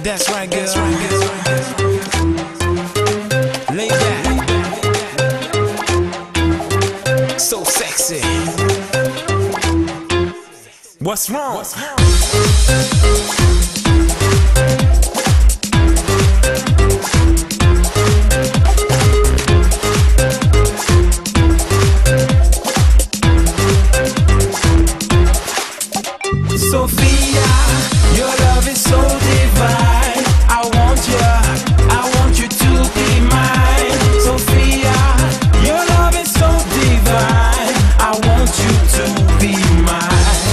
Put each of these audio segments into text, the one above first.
That's right, girl. Lay back. So sexy. What's wrong? Sophia, your love is so divine. I want you to be mine. Sophia, your love is so divine. I want you to be mine.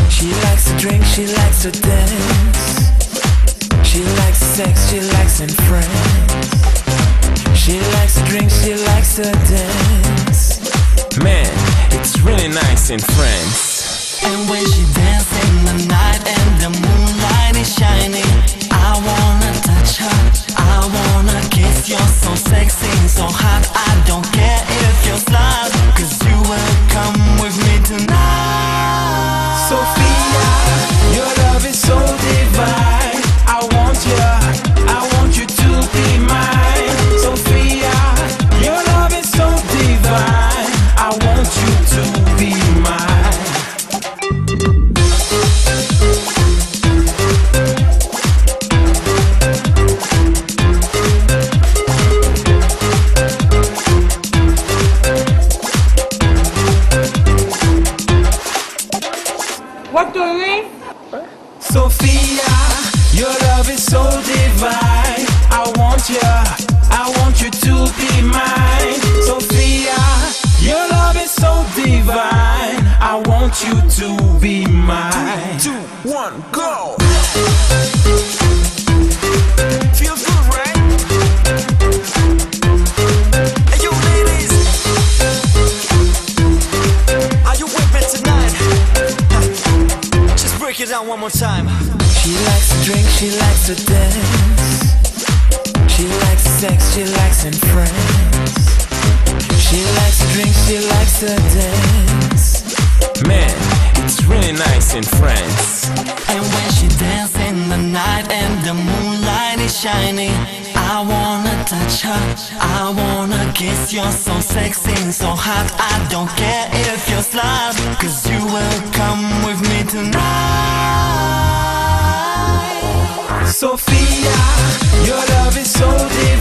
She likes to drink, she likes to dance. She likes sex, she likes and friends. She likes to drink, she likes to dance. Man, it's really nice in friends. And when she dances in the night and the moonlight is shining, I wanna touch her, I wanna kiss. You're so sexy, so hot, I don't care if you're slut, 'cause you will come with me tonight. Sophia, your love is so divine. I want you to be mine. Sophia, your love is so divine. I want you to be mine. What do you mean? Sophia, your love is so divine. I want you to be mine. Sophia, your love is so divine. I want you to be mine. 3, 2, 1, go! Feels good, right? Hey, you ladies, are you with me tonight? Just break it down one more time. She likes to drink, she likes to dance. She likes sex, she likes and friends. She likes to drink, she likes to dance. Man, it's really nice in friends. And when she dances in the night and the moonlight is shining, I wanna touch her, I wanna kiss. You're so sexy, so hot, I don't care if you're slut, 'cause you will come with me tonight. Sophia, your love is so divine.